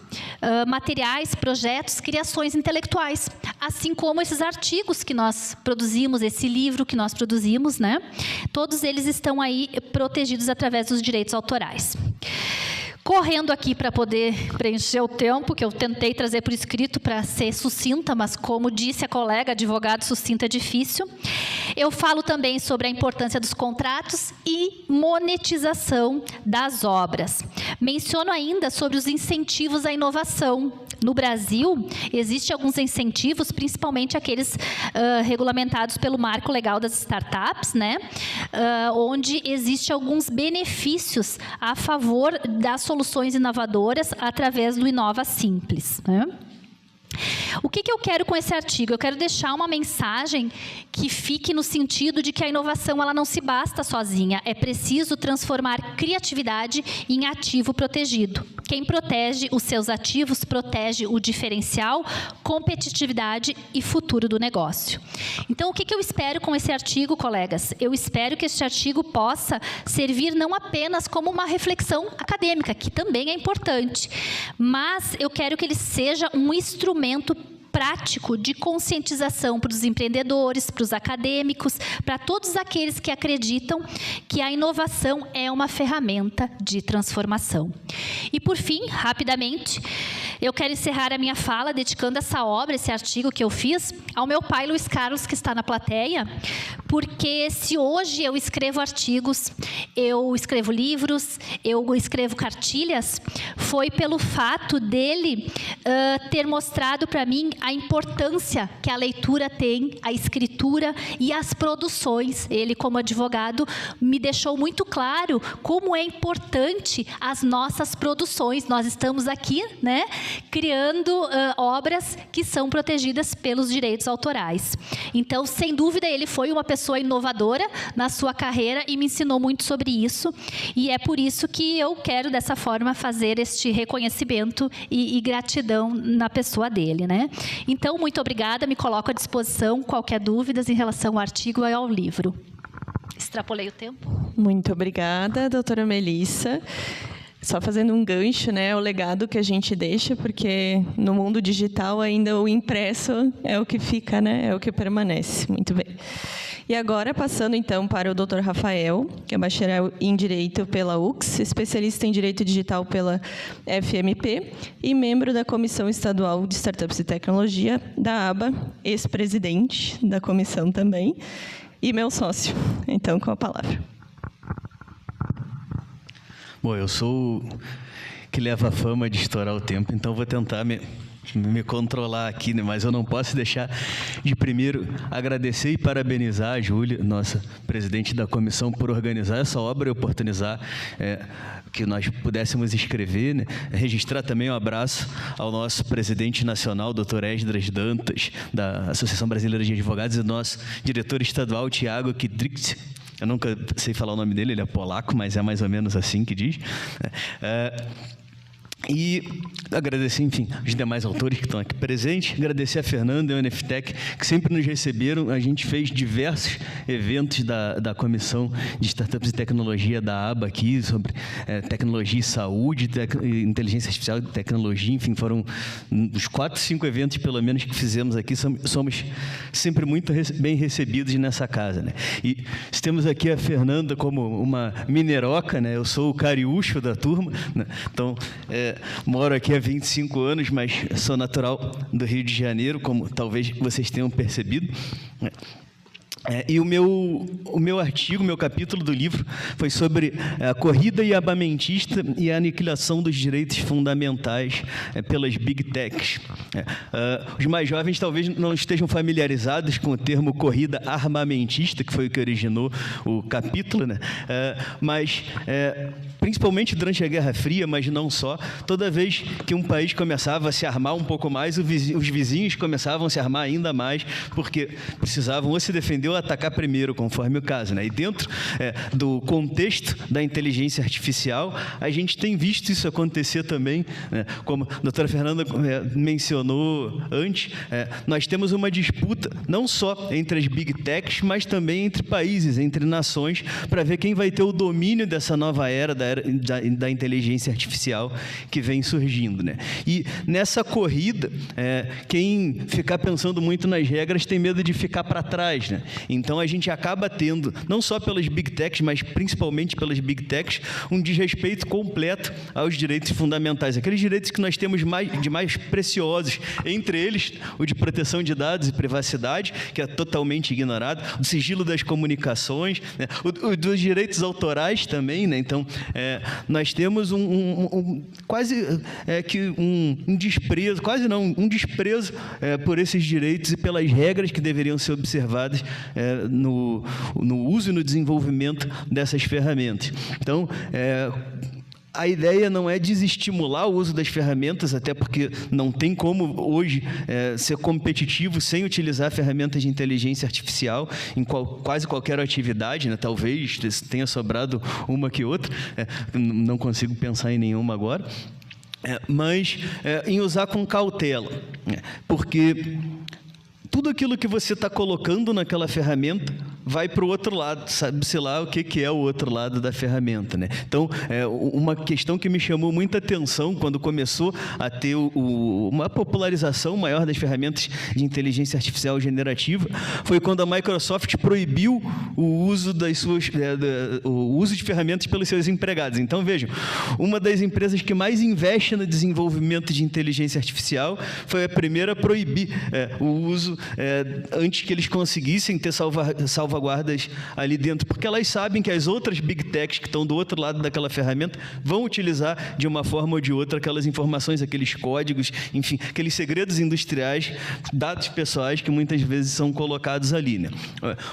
materiais, projetos, criações intelectuais, assim como esses artigos que nós produzimos, esse livro que nós produzimos, né? Todos eles estão aí protegidos através dos direitos autorais. Correndo aqui para poder preencher o tempo, que eu tentei trazer por escrito para ser sucinta, mas como disse a colega, advogado sucinto é difícil. Eu falo também sobre a importância dos contratos e monetização das obras. Menciono ainda sobre os incentivos à inovação. No Brasil, existem alguns incentivos, principalmente aqueles regulamentados pelo Marco Legal das Startups, né? Onde existem alguns benefícios a favor das soluções inovadoras através do Inova Simples, né? O que eu quero com esse artigo? Eu quero deixar uma mensagem que fique no sentido de que a inovação ela não se basta sozinha. É preciso transformar criatividade em ativo protegido. Quem protege os seus ativos protege o diferencial, competitividade e futuro do negócio. Então, o que eu espero com esse artigo, colegas? Eu espero que este artigo possa servir não apenas como uma reflexão acadêmica, que também é importante, mas eu quero que ele seja um instrumento prático de conscientização para os empreendedores, para os acadêmicos, para todos aqueles que acreditam que a inovação é uma ferramenta de transformação. E, por fim, rapidamente, eu quero encerrar a minha fala dedicando essa obra, esse artigo que eu fiz, ao meu pai, Luiz Carlos, que está na plateia, porque se hoje eu escrevo artigos, eu escrevo livros, eu escrevo cartilhas, foi pelo fato dele ter mostrado para mim a importância que a leitura tem, a escritura e as produções. Ele, como advogado, me deixou muito claro como é importante as nossas produções. Nós estamos aqui, né, criando obras que são protegidas pelos direitos autorais. Então, sem dúvida, ele foi uma pessoa inovadora na sua carreira e me ensinou muito sobre isso. E é por isso que eu quero, dessa forma, fazer este reconhecimento e gratidão na pessoa dele, né? Então, muito obrigada, me coloco à disposição, qualquer dúvidas em relação ao artigo e ao livro. Extrapolei o tempo? Muito obrigada, doutora Melissa. Só fazendo um gancho, né, o legado que a gente deixa, porque no mundo digital ainda o impresso é o que fica, né, é o que permanece. Muito bem. E agora, passando então para o Dr. Rafael, que é bacharel em Direito pela UX, especialista em Direito Digital pela FMP e membro da Comissão Estadual de Startups e Tecnologia da ABA, ex-presidente da comissão também, e meu sócio. Então, com a palavra. Bom, eu sou o que leva a fama de estourar o tempo, então vou tentar me controlar aqui, né? Mas eu não posso deixar de primeiro agradecer e parabenizar a Júlia, nossa presidente da comissão, por organizar essa obra e oportunizar que nós pudéssemos escrever, né? Registrar também um abraço ao nosso presidente nacional, Dr. Esdras Dantas, da Associação Brasileira de Advogados, e nosso diretor estadual, Tiago Kidrix. Eu nunca sei falar o nome dele, ele é polaco, mas é mais ou menos assim que diz. E agradecer, enfim, os demais autores que estão aqui presentes, agradecer a Fernanda e a UNFTEC, que sempre nos receberam. A gente fez diversos eventos da Comissão de Startups e Tecnologia da ABA aqui, sobre tecnologia e saúde, inteligência artificial e tecnologia, enfim, foram uns 4, 5 eventos, pelo menos, que fizemos aqui. Somos sempre muito bem recebidos nessa casa, né? E temos aqui a Fernanda como uma mineroca, né? Eu sou o cariúcho da turma, né? Então, moro aqui há 25 anos, mas sou natural do Rio de Janeiro, como talvez vocês tenham percebido. E o meu artigo, meu capítulo do livro foi sobre a corrida armamentista e a aniquilação dos direitos fundamentais pelas Big Techs. Os mais jovens talvez não estejam familiarizados com o termo corrida armamentista, que foi o que originou o capítulo, né? Mas, principalmente durante a Guerra Fria, mas não só, toda vez que um país começava a se armar um pouco mais, os vizinhos começavam a se armar ainda mais, porque precisavam ou se defender ou atacar primeiro, conforme o caso, né? E dentro do contexto da inteligência artificial, a gente tem visto isso acontecer também, né? Como a doutora Fernanda mencionou antes, nós temos uma disputa não só entre as Big Techs, mas também entre países, entre nações, para ver quem vai ter o domínio dessa nova era da inteligência artificial que vem surgindo, né? E nessa corrida, quem ficar pensando muito nas regras tem medo de ficar para trás, né? Então, a gente acaba tendo, não só pelas Big Techs, mas principalmente pelas Big Techs, um desrespeito completo aos direitos fundamentais, aqueles direitos que nós temos de mais preciosos, entre eles o de proteção de dados e privacidade, que é totalmente ignorado, o sigilo das comunicações, né? O dos direitos autorais também, né? Então, nós temos quase que um desprezo, quase não, um desprezo por esses direitos e pelas regras que deveriam ser observadas no uso e no desenvolvimento dessas ferramentas. Então, a ideia não é desestimular o uso das ferramentas, até porque não tem como hoje ser competitivo sem utilizar ferramentas de inteligência artificial em quase qualquer atividade, né? Talvez tenha sobrado uma que outra, não consigo pensar em nenhuma agora, mas em usar com cautela, porque tudo aquilo que você está colocando naquela ferramenta vai para o outro lado, sabe-se lá o que é o outro lado da ferramenta, né? Então, uma questão que me chamou muita atenção quando começou a ter uma popularização maior das ferramentas de inteligência artificial generativa foi quando a Microsoft proibiu o uso o uso de ferramentas pelos seus empregados. Então, vejam, uma das empresas que mais investe no desenvolvimento de inteligência artificial foi a primeira a proibir o uso antes que eles conseguissem ter salvaguardas ali dentro, porque elas sabem que as outras Big Techs que estão do outro lado daquela ferramenta vão utilizar de uma forma ou de outra aquelas informações, aqueles códigos, enfim, aqueles segredos industriais, dados pessoais que muitas vezes são colocados ali, né?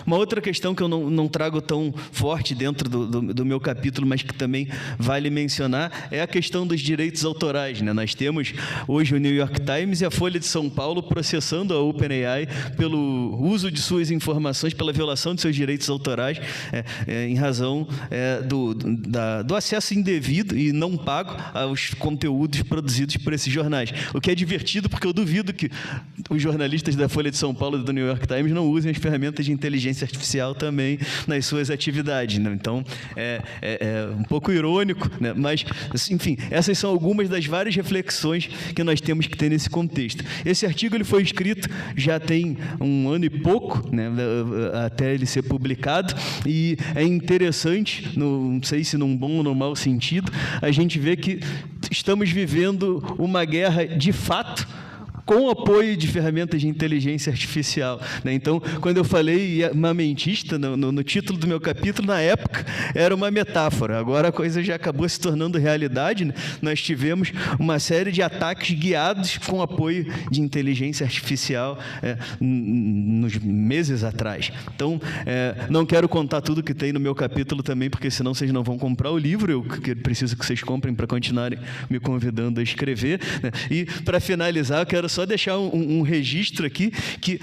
Uma outra questão que eu não trago tão forte dentro do meu capítulo, mas que também vale mencionar, é a questão dos direitos autorais, né? Nós temos hoje o New York Times e a Folha de São Paulo processando a OpenAI pelo uso de suas informações, pela violação de seus direitos autorais, em razão do acesso indevido e não pago aos conteúdos produzidos por esses jornais. O que é divertido, porque eu duvido que os jornalistas da Folha de São Paulo e do New York Times não usem as ferramentas de inteligência artificial também nas suas atividades, né? Então, é um pouco irônico, né? Mas, enfim, essas são algumas das várias reflexões que nós temos que ter nesse contexto. Esse artigo ele foi escrito já tem 1 ano e pouco, né, até ele ser publicado, e é interessante, não sei se num bom ou num mau sentido, a gente vê que estamos vivendo uma guerra de fato com o apoio de ferramentas de inteligência artificial, né? Então, quando eu falei armamentista no título do meu capítulo, na época, era uma metáfora. Agora a coisa já acabou se tornando realidade, né? Nós tivemos uma série de ataques guiados com apoio de inteligência artificial nos meses atrás. Então, não quero contar tudo que tem no meu capítulo também, porque senão vocês não vão comprar o livro. Eu preciso que vocês comprem para continuarem me convidando a escrever, né? E, para finalizar, eu quero só deixar um registro aqui que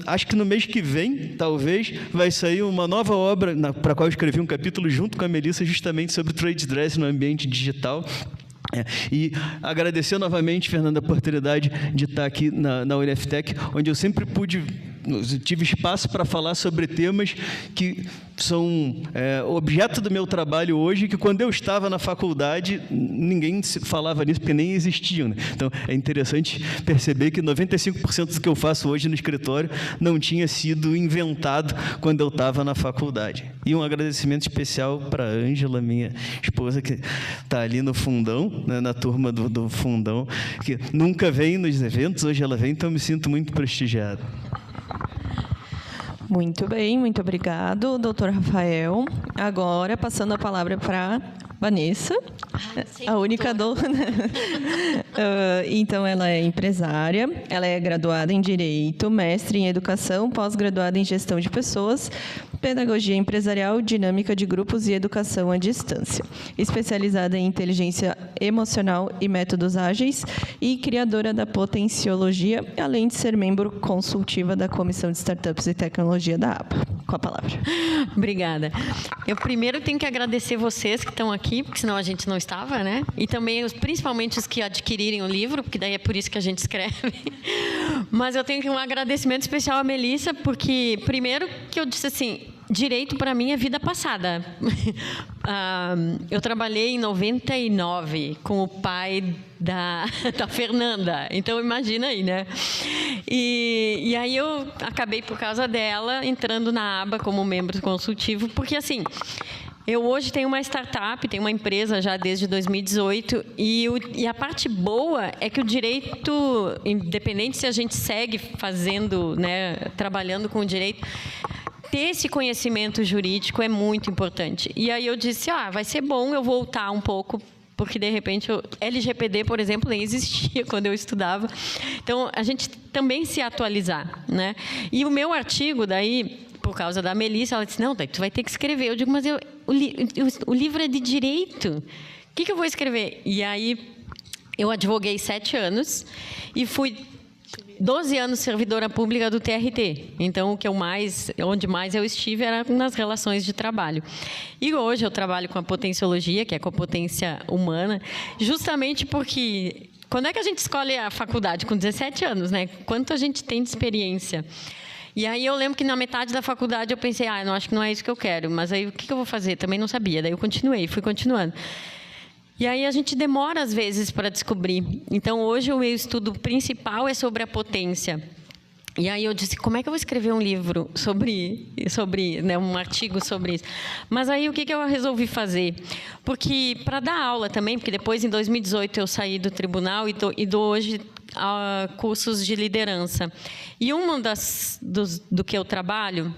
acho que no mês que vem, talvez, vai sair uma nova obra para a qual eu escrevi um capítulo junto com a Melissa, justamente sobre trade dress no ambiente digital. E agradecer novamente, Fernanda, a oportunidade de estar aqui na UNFTech, onde eu sempre tive espaço para falar sobre temas que são objeto do meu trabalho hoje, que quando eu estava na faculdade, ninguém falava nisso, porque nem existiam, né? Então, é interessante perceber que 95% do que eu faço hoje no escritório não tinha sido inventado quando eu estava na faculdade. E um agradecimento especial para a Ângela, minha esposa, que está ali no fundão, né, na turma do fundão, que nunca vem nos eventos, hoje ela vem, então eu me sinto muito prestigiado. Muito bem, muito obrigado, doutor Rafael. Agora, passando a palavra para Vanessa, a única dona. Então, ela é empresária, ela é graduada em Direito, mestre em Educação, pós-graduada em Gestão de Pessoas, Pedagogia Empresarial, Dinâmica de Grupos e Educação à Distância, especializada em Inteligência Emocional e Métodos Ágeis e criadora da Potenciologia, além de ser membro consultiva da Comissão de Startups e Tecnologia da APA. Com a palavra. Obrigada. Eu primeiro tenho que agradecer vocês que estão aqui, porque senão a gente não estava, né? E também, principalmente, os que adquirirem o livro, porque daí é por isso que a gente escreve. Mas eu tenho um agradecimento especial à Melissa, porque, primeiro, que eu disse assim, direito para mim é vida passada. Eu trabalhei em 99 com o pai da Fernanda, então imagina aí, né? E aí eu acabei, por causa dela, entrando na aba como membro consultivo, porque assim, eu hoje tenho uma startup, tenho uma empresa já desde 2018, e a parte boa é que o direito, independente se a gente segue fazendo, né, trabalhando com o direito, ter esse conhecimento jurídico é muito importante. E aí eu disse, vai ser bom eu voltar um pouco, porque, de repente, o LGPD, por exemplo, nem existia quando eu estudava. Então, a gente também se atualizar, né? E o meu artigo, daí, por causa da Melissa, ela disse, não, daí tu vai ter que escrever. Eu digo, mas o livro é de direito. O que eu vou escrever? E aí, eu advoguei 7 anos e fui 12 anos servidora pública do TRT. Então, onde mais eu estive era nas relações de trabalho. E hoje eu trabalho com a potenciologia, que é com a potência humana, justamente porque quando é que a gente escolhe a faculdade? Com 17 anos, né? Quanto a gente tem de experiência? E aí eu lembro que na metade da faculdade eu pensei, não, acho que não é isso que eu quero, mas aí o que eu vou fazer? Também não sabia. Daí eu fui continuando. E aí a gente demora, às vezes, para descobrir. Então, hoje, o meu estudo principal é sobre a potência. E aí eu disse, como é que eu vou escrever um livro sobre né, um artigo sobre isso? Mas aí, o que eu resolvi fazer? Porque, para dar aula também, porque depois, em 2018, eu saí do tribunal e dou hoje cursos de liderança. E do que eu trabalho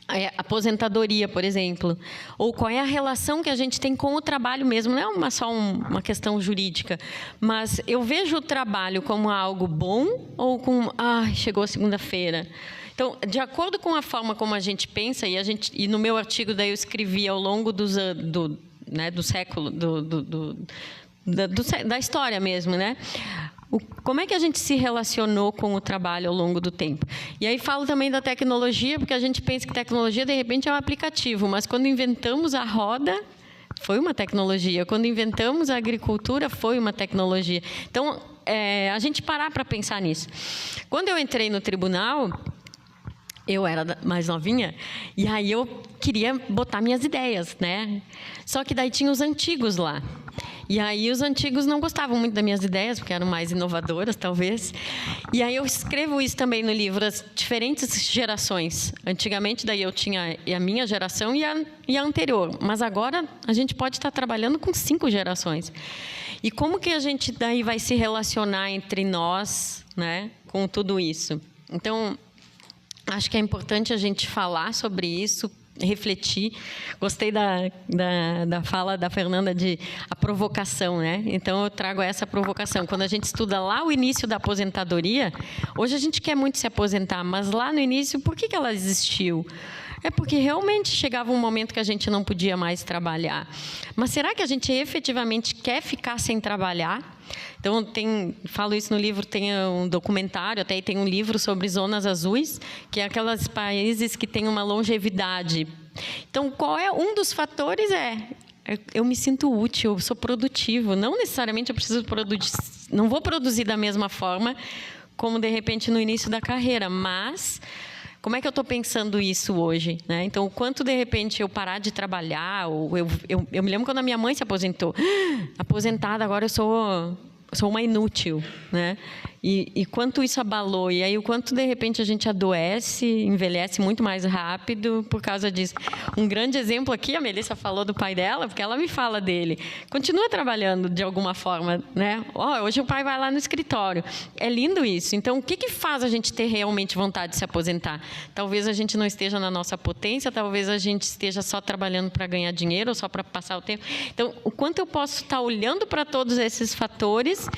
é aposentadoria, por exemplo, ou qual é a relação que a gente tem com o trabalho mesmo, não é só uma questão jurídica, mas eu vejo o trabalho como algo bom ou como, chegou a segunda-feira. Então, de acordo com a forma como a gente pensa, e no meu artigo daí eu escrevi ao longo do século, da história mesmo, né? Como é que a gente se relacionou com o trabalho ao longo do tempo? E aí falo também da tecnologia, porque a gente pensa que tecnologia, de repente, é um aplicativo, mas quando inventamos a roda, foi uma tecnologia. Quando inventamos a agricultura, foi uma tecnologia. Então, a gente parar para pensar nisso. Quando eu entrei no tribunal, eu era mais novinha, e aí eu queria botar minhas ideias, né? Só que daí tinha os antigos lá. E aí os antigos não gostavam muito das minhas ideias, porque eram mais inovadoras, talvez. E aí eu escrevo isso também no livro, as diferentes gerações. Antigamente, daí eu tinha a minha geração e a anterior. Mas agora a gente pode estar trabalhando com 5 gerações. E como que a gente daí vai se relacionar entre nós, né, com tudo isso? Então, acho que é importante a gente falar sobre isso, refletir. Gostei da fala da Fernanda de a provocação, né? Então, eu trago essa provocação. Quando a gente estuda lá o início da aposentadoria, hoje a gente quer muito se aposentar, mas lá no início, por que ela existiu? É porque realmente chegava um momento que a gente não podia mais trabalhar. Mas será que a gente efetivamente quer ficar sem trabalhar? Então, falo isso no livro, tem um documentário, até tem um livro sobre zonas azuis, que é aqueles países que têm uma longevidade. Então, qual é um dos fatores? Eu me sinto útil, eu sou produtivo. Não necessariamente eu preciso produzir, não vou produzir da mesma forma como, de repente, no início da carreira, mas como é que eu estou pensando isso hoje, né? Então, o quanto, de repente, eu parar de trabalhar, ou eu me lembro quando a minha mãe se aposentou. Aposentada, agora eu sou uma inútil, né? E quanto isso abalou, e aí o quanto, de repente, a gente adoece, envelhece muito mais rápido por causa disso. Um grande exemplo aqui, a Melissa falou do pai dela, porque ela me fala dele. Continua trabalhando de alguma forma, né? Hoje o pai vai lá no escritório. É lindo isso. Então, o que faz a gente ter realmente vontade de se aposentar? Talvez a gente não esteja na nossa potência, talvez a gente esteja só trabalhando para ganhar dinheiro ou só para passar o tempo. Então, o quanto eu posso estar olhando para todos esses fatores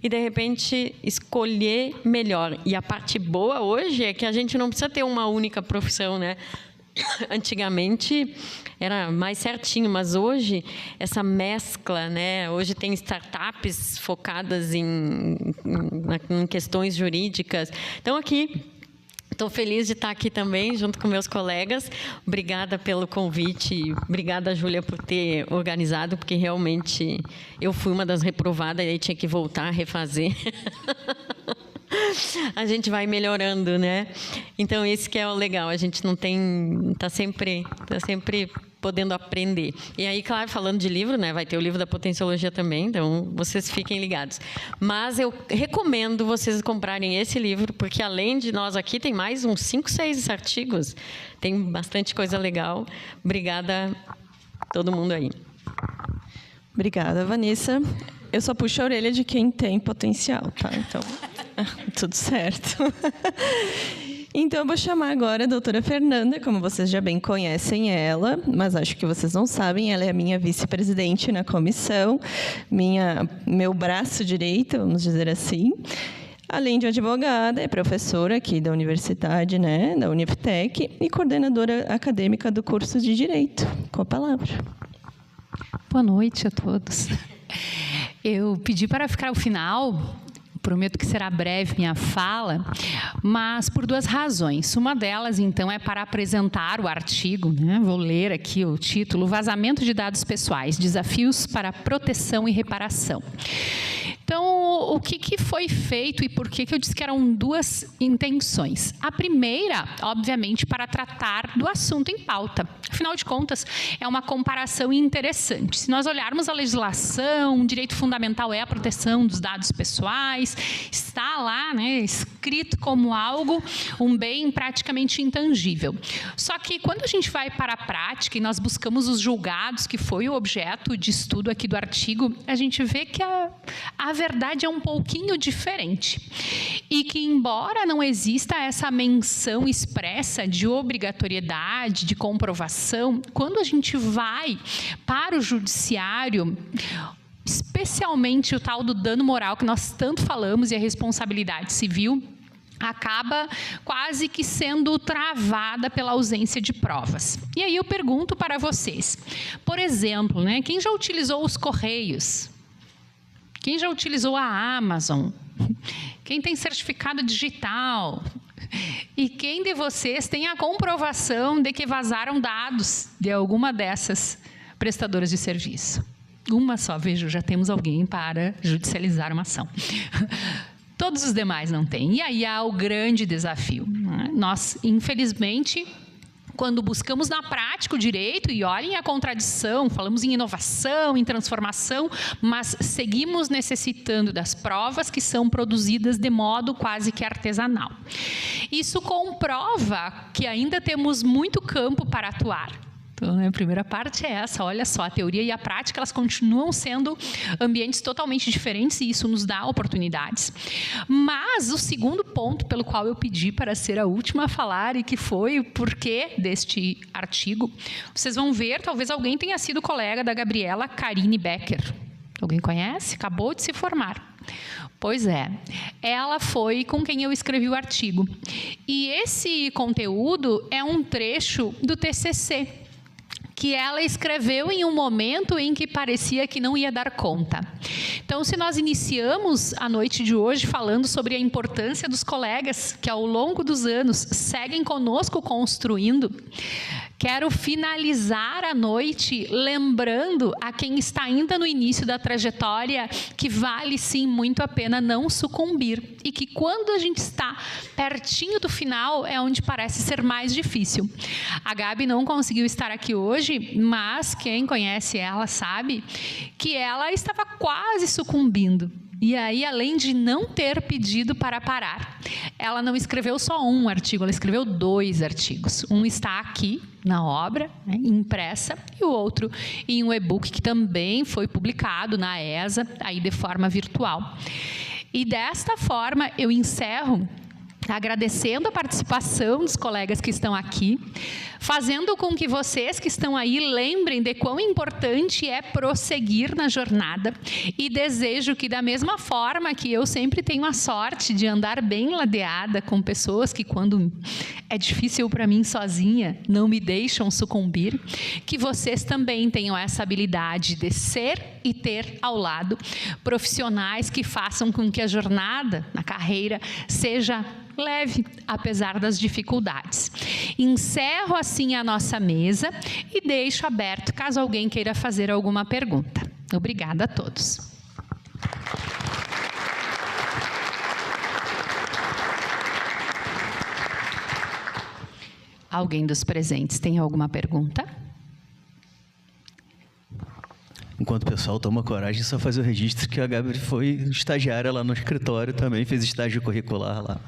e, de repente, escolher melhor. E a parte boa hoje é que a gente não precisa ter uma única profissão, né? Antigamente era mais certinho, mas hoje essa mescla, né? Hoje tem startups focadas em questões jurídicas. Então, aqui estou feliz de estar aqui também, junto com meus colegas. Obrigada pelo convite. Obrigada, Júlia, por ter organizado, porque realmente eu fui uma das reprovadas e aí tinha que voltar a refazer. a gente vai melhorando, né? Então, esse que é o legal, a gente não tem... Está sempre podendo aprender. E aí, claro, falando de livro, né? Vai ter o livro da Potenciologia também, então vocês fiquem ligados. Mas eu recomendo vocês comprarem esse livro, porque além de nós aqui, tem mais uns 5, 6 artigos. Tem bastante coisa legal. Obrigada a todo mundo aí. Obrigada, Vanessa. Eu só puxo a orelha de quem tem potencial, tá? Então, tudo certo. Então, eu vou chamar agora a doutora Fernanda, como vocês já bem conhecem ela, mas acho que vocês não sabem, ela é a minha vice-presidente na comissão, meu braço direito, vamos dizer assim. Além de advogada, é professora aqui da universidade, né, da Uniftec, e coordenadora acadêmica do curso de Direito. Com a palavra. Boa noite a todos. Eu pedi para ficar ao final, prometo que será breve minha fala, mas por 2 razões. Uma delas, então, é para apresentar o artigo, né? Vou ler aqui o título: Vazamento de dados pessoais, desafios para proteção e reparação. Então, o que foi feito e por que eu disse que eram 2 intenções? A primeira, obviamente, para tratar do assunto em pauta. Afinal de contas, é uma comparação interessante. Se nós olharmos a legislação, o direito fundamental é a proteção dos dados pessoais, está lá, né, escrito como algo, um bem praticamente intangível. Só que quando a gente vai para a prática e nós buscamos os julgados, que foi o objeto de estudo aqui do artigo, a gente vê que a verdade é um pouquinho diferente. E que, embora não exista essa menção expressa de obrigatoriedade, de comprovação, quando a gente vai para o judiciário, especialmente o tal do dano moral que nós tanto falamos e a responsabilidade civil, acaba quase que sendo travada pela ausência de provas. E aí eu pergunto para vocês, por exemplo, né, quem já utilizou os Correios? Quem já utilizou a Amazon? Quem tem certificado digital? E quem de vocês tem a comprovação de que vazaram dados de alguma dessas prestadoras de serviço? Uma só, vejo, já temos alguém para judicializar uma ação. Todos os demais não têm. E aí há o grande desafio. Nós, infelizmente, quando buscamos na prática o direito, e olhem a contradição, falamos em inovação, em transformação, mas seguimos necessitando das provas que são produzidas de modo quase que artesanal. Isso comprova que ainda temos muito campo para atuar. Então, né, a primeira parte é essa, olha só, a teoria e a prática, elas continuam sendo ambientes totalmente diferentes e isso nos dá oportunidades. Mas o segundo ponto pelo qual eu pedi para ser a última a falar e que foi o porquê deste artigo, vocês vão ver, talvez alguém tenha sido colega da Gabriela Karine Becker. Alguém conhece? Acabou de se formar. Pois é, ela foi com quem eu escrevi o artigo. E esse conteúdo é um trecho do TCC, que ela escreveu em um momento em que parecia que não ia dar conta. Então, se nós iniciamos a noite de hoje falando sobre a importância dos colegas que ao longo dos anos seguem conosco construindo, quero finalizar a noite lembrando a quem está ainda no início da trajetória que vale sim muito a pena não sucumbir e que quando a gente está pertinho do final é onde parece ser mais difícil. A Gabi não conseguiu estar aqui hoje, mas quem conhece ela sabe que ela estava quase sucumbindo. E aí, além de não ter pedido para parar, ela não escreveu só um artigo, ela escreveu 2 artigos. Um está aqui na obra, né, impressa, e o outro em um e-book que também foi publicado na ESA, aí de forma virtual. E desta forma, eu encerro agradecendo a participação dos colegas que estão aqui, fazendo com que vocês que estão aí lembrem de quão importante é prosseguir na jornada e desejo que da mesma forma que eu sempre tenho a sorte de andar bem ladeada com pessoas que quando é difícil para mim sozinha não me deixam sucumbir, que vocês também tenham essa habilidade de ser e ter ao lado profissionais que façam com que a jornada na carreira seja leve, apesar das dificuldades. Encerro assim a nossa mesa e deixo aberto caso alguém queira fazer alguma pergunta. Obrigada a todos. Alguém dos presentes tem alguma pergunta? Enquanto o pessoal toma coragem, só fazer o registro que a Gabi foi estagiária lá no escritório também, fez estágio curricular lá.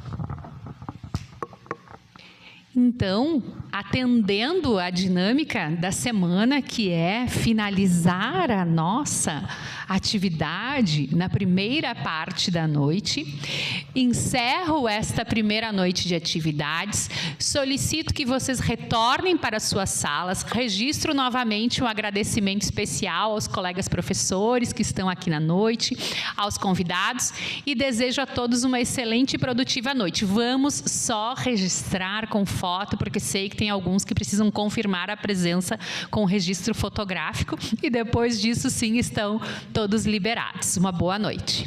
Então, atendendo à dinâmica da semana, que é finalizar a nossa atividade na primeira parte da noite, encerro esta primeira noite de atividades, solicito que vocês retornem para suas salas, registro novamente um agradecimento especial aos colegas professores que estão aqui na noite, aos convidados, e desejo a todos uma excelente e produtiva noite. Vamos só registrar com foto, porque sei que tem alguns que precisam confirmar a presença com registro fotográfico, e depois disso, sim, estão todos liberados. Uma boa noite.